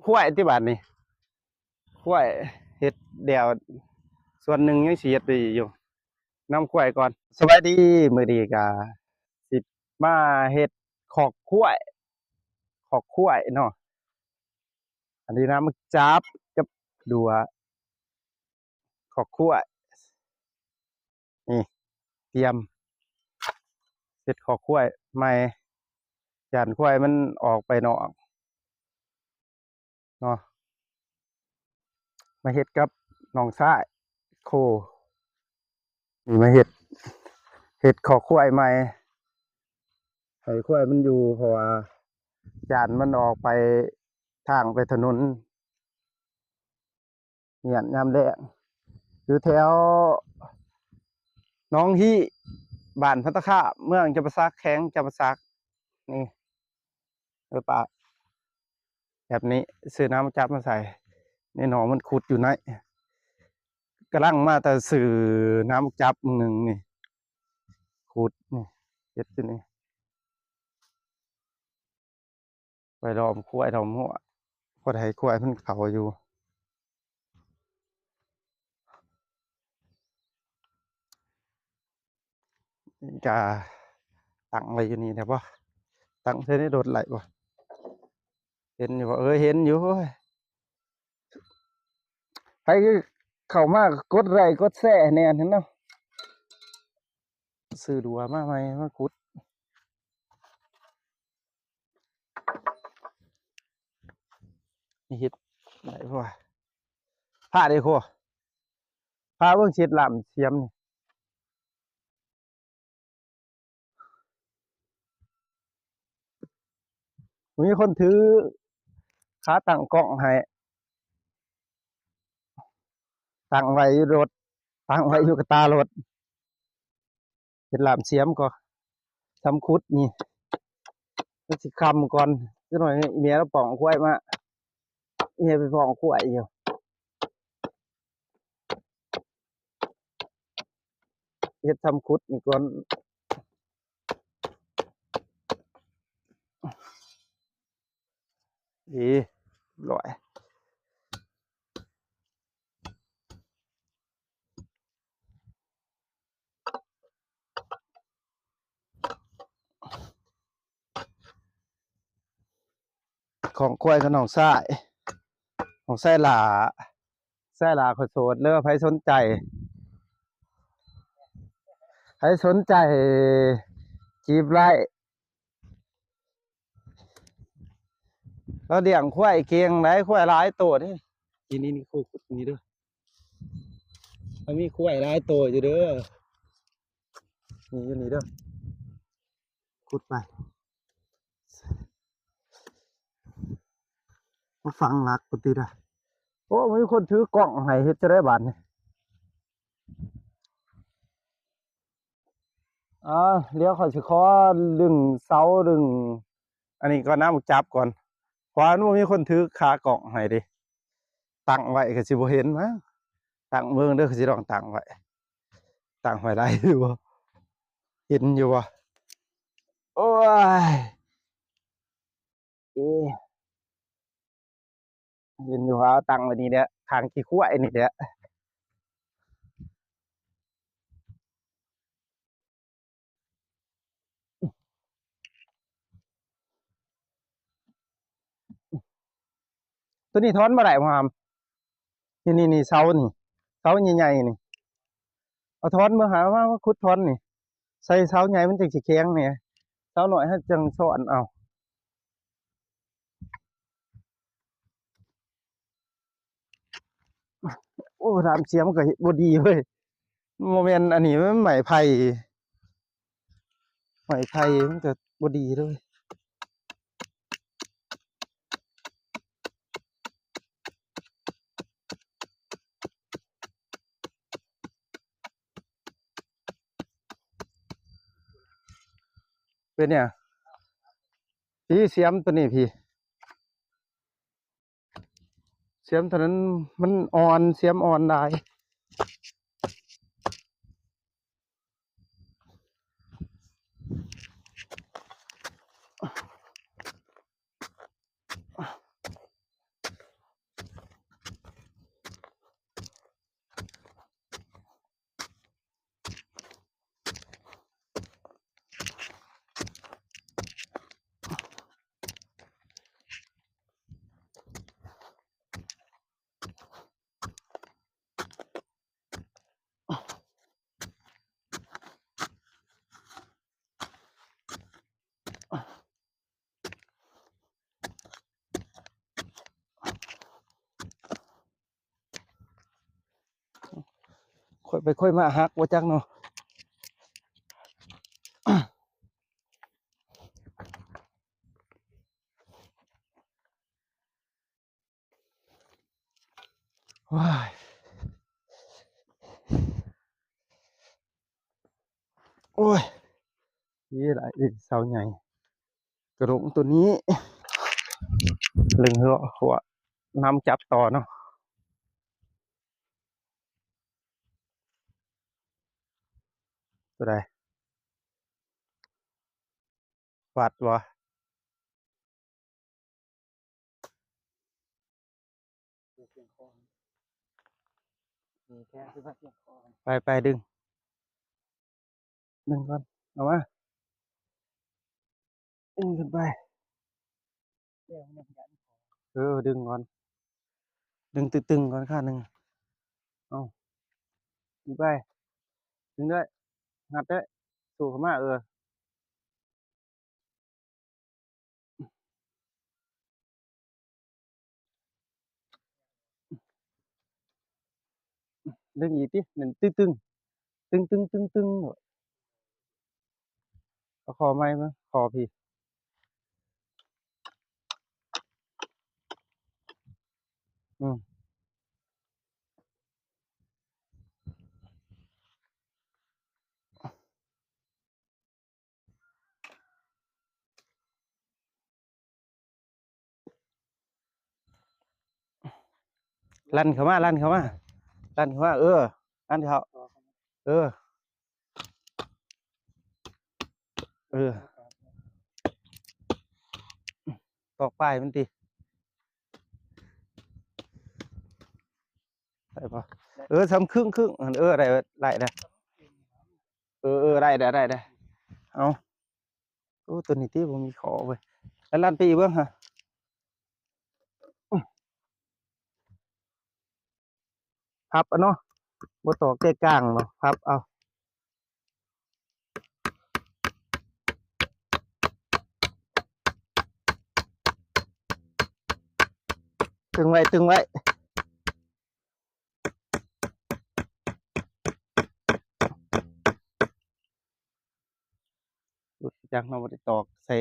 ขั้วที่บ้านนี่ขั้วเห็ดเดี่ยวส่วนหนึ่งยังสิเฮ็ดไปอยู่น้ำขั้วก่อนสวัสดีมื้อนี้ก็สิมาเฮ็ดขอกขั้วขอกขั้วเนาะอันนี้น้ำมันจับกับดัวขอกขั้วนี่เตรียมเฮ็ดขอกขั้วใหม่จานขั้วมันออกไปนอกเนาะมาเฮ็ดกับน้องชายโคนี่มาเฮ็ดขอกขั้วใหม่ให้ขั้วมันอยู่เพราะว่าจานมันออกไปทางไปถนนเนี่ยยามแลงอยู่แถวน้องที่บ้านพัตตาคาเมืองจำปาสักแข้งจำปาสักนี่ป่าแบบนี้ซื้อน้ำมาจับมาใส่ในหนองมันขุดอยู่ไหนกำลังมาแต่สื่อน้ำจับหนึ่งนี่ขุดนี่เจ็ดที่นี่ไปรอมคุ้ยรอมหัวพอไทยคุ้ยมันเขาอยู่จะตั้งไว้อยู่นี่นะป่ะตั้งเท่านี้โดดไหลป่ะเห็นอยู่ป่ะเห็นอยู่ใครเข้ามากดไลค์กดแชร์แน่นเห็นเนาะซื้อดัวมาไหมมาขุดนี่เห็ดไหนป่ะผ้าเด้โคผ้าเบิ่งเช็ดลำเสียมนี่มีคนถือขาตั้งกล้องให้ตั้งไว้อยู่รถตั้งไว้อยู่กับตารถเช็ดลำเสียมก็ทำคุดนี่ก็สิคำก่อนจะหน่อยเมียเราป่องกล้วยมาเมียไปป่องกล้วยอยู่เฮ็ดทำคุดนี่ก่อนดีร่อยของกล้วยกับน้องทรายของไส้หลาไส้หลาขอโสดเลือกใครสนใจใครสนใจจีบไล่เราเดี่ยงควายเกียงไหนควายหลายตัวนี่นี่คู่นี่ด้วยมันมีควายหลายตัวอยู่เด้อนี่อยู่นี่เด้อขุดไปมาฟังหลักปฏิดะโอ้มีคนถือกล่องให้เฮ็ดจะได้บาทนี่เดี๋ยวขอสิขอดึงเสาดึงอันนี้ก็น้ำจับก่อนเพราะว่ามีคนถือขากล่องให้ดิตั้งไว้ก็สิบ่เห็นมั้งตั้งเบิ่งเด้อก็สิลองตั้งไว้ตั้งไว้ได้อยู่บ่เห็นอยู่บ่โอ้ยเห็นอยู่ว่าตั้งไว้นี่แหละข้างขี้ควายนี่แหละตัวนี้ถอนบ่ได้พ่อครับนี่เสานี่เสาใหญ่ๆนี่เอาถอนมาหาว่าขุดถอนนี่ใส่เสาใหญ่มันจังสิแข็งนี่เสาน้อยเฮาจังสอนเอาโอ้รามเสียมก็เฮ็ดบ่ดีเว้ยบ่แม่นอันนี้มันไม้ไผ่มันก็บ่ดีเลยเป็นเนี่ยพี่เสียมตัวนี้พี่เสียมตัวนั้นมันอ่อนเสียมอ่อนได้ ค่อยไปค่อยมาฮักว่าจักเนาะว้ายโอ้ยนี่หลายเสาใหญ่กระโดงตัวนี้ลึงหัวน้ำจับต่อเนาะตัวใดวัดวะไปดึงก่อนเอามาดึงขึ้นไปดึงก่อนดึงตึงๆก่อนข้าหนึ่งเอาดึงไปดึงด้วยงัดด้วยสู่เข้ามาดึงอีกทีหนึ่งตึงเอาคอไม้มาคอพี่อืมลั่นเข้ามาลั่นเข้ามาลั่นเข้ามาลั่นเขาเออเออตอกป้ายมันตีได้ปะทำครึ่งได้ได้เอาโอ้ตัวนี้ที่ผมมีขอเว้ยแล้วลั่นไปอีกเบ้างฮะพับอ่ะเนาะบ่ตอกใจกลางเนาะพับเอาตึงไว้จังเราบ่ได้ตอกใส่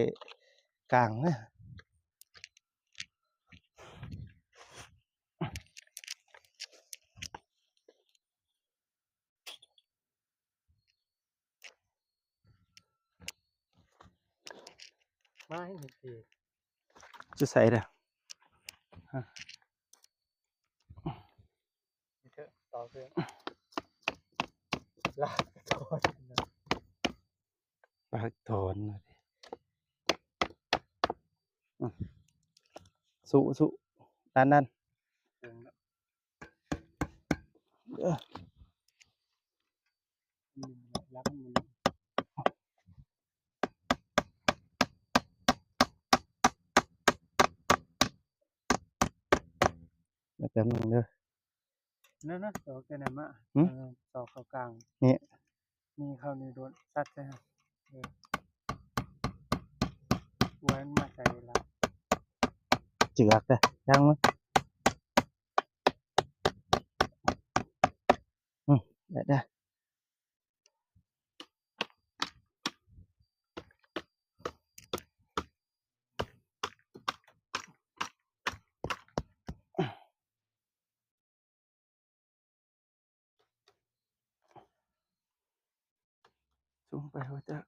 กลางนะไม่ทีจะใส่เด้อต่อเพื่อนลากถอนลากถอนสู้ดันรักมันแล้วกันนึงเด้อนั่นต่อแค่ไหนมาต่อเข้ากลางนี่มีเข้าในโดนตัดใช่ไหมไว้มาใส่ละจืดเลยยังมั้ยได้สูงไปว่าจะ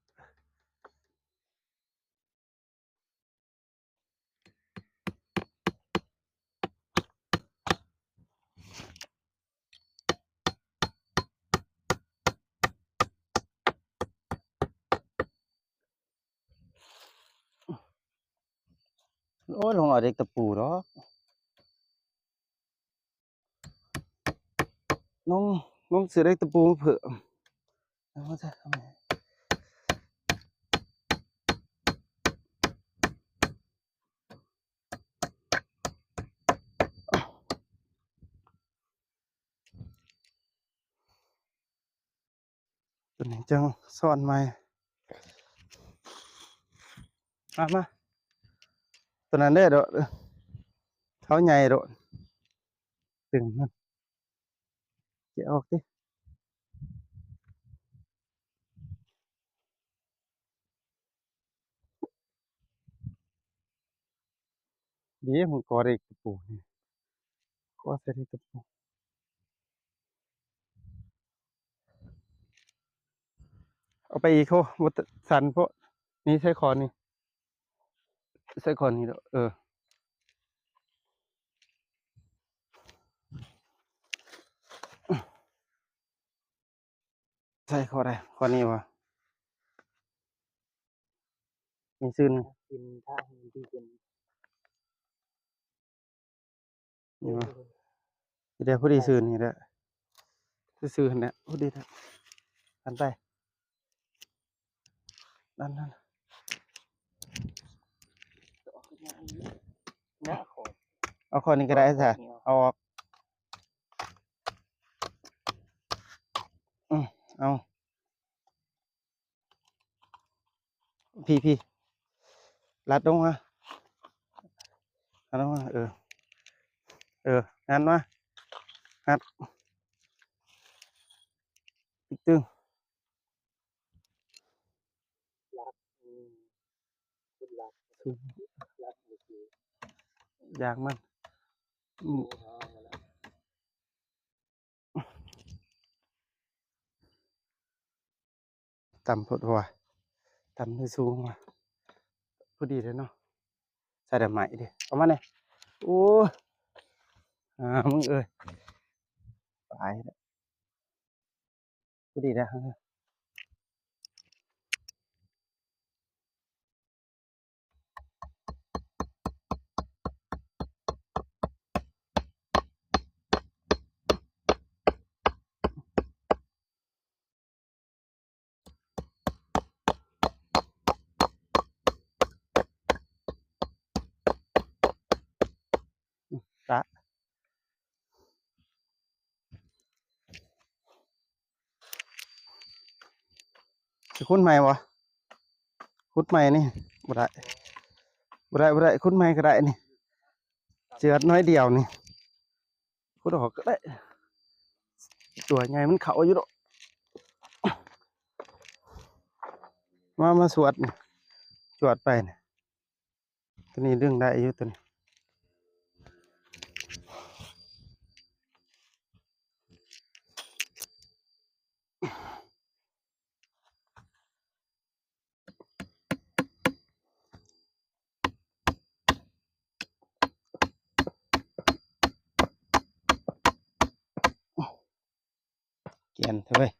โอ้ยลงเอาเด็กตะปูเนาะน้องเสือเด็กตะปูเผื่อแล้วจะทำไงตัวนี้จังซ่อนไม้มาตัวนั้นได้อเขาใหญ่โดดตึงมันเกี่ยวออกดิ ดีมันก่อได้กระปูนี่ก่อใส่ได้กระปูเอาไปอีกโคบ่ตสั่นเพราะนี่ใส่คอนนี่ใส่คอนนี่เด้อใส่คอได้คอนี้บ่มีซื่อหนึง กินท่าให้มันดีขึ้น นี่บ่เดี๋ยวพอดีซื่อนี่แหละซื่อๆหั่นแหละพอดีแล้วหันไปนั่น นะขอ เอาคอนี้ก็ได้จ้ะเอาออกเอาพี่รัดลงมารัดลงมางั้นมางัดอีกตึง คุณหลักหลักโอเค อยากมันต่ำพอดหัวต่ำให้สูงมาพอดีเลยเนาะใส่ดอกไม้ดิเอามาเนี่ยโอ้มึงตายแล้วพอดีแล้วตะจะคุ้นใหม่วะคุ้นใหม่นี่บ่ได้คุ้นใหม่ก็ได้นี่เจือดน้อยเดียวนี่คุ้นออกก็ได้ตัวใหญ่มันเขาอยู่ดอกมาสวดนี่จวดไปนี่ตัวนี้เรื่องได้อยู่ตัวนี้เกียนเถอะเว้ย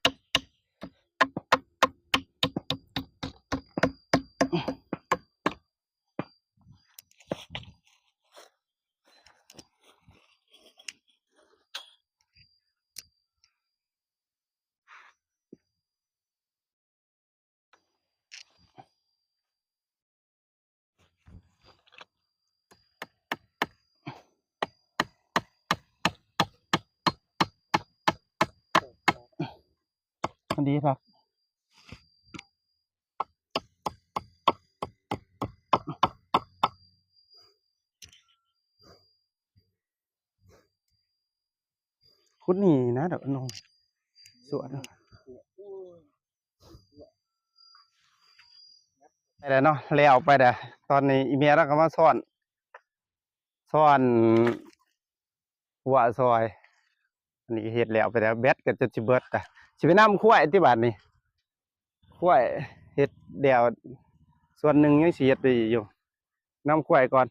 มันดีครับคุ้นนี่นะเดี๋ยวน้องสวดนะไปแล้วเนาะแล้วไปเด้อตอนนี้อีเมียเราก็มาซ่อนหัวซอย อันนี้เฮ็ดแล้วไปแล้วแบตก็จะสิเบิดอ่ะสิไปนำควายที่บ้านนี่ควายเฮ็ดแล้วส่วนหนึ่งยังสิเฮ็ดไปอยู่นำควายก่อน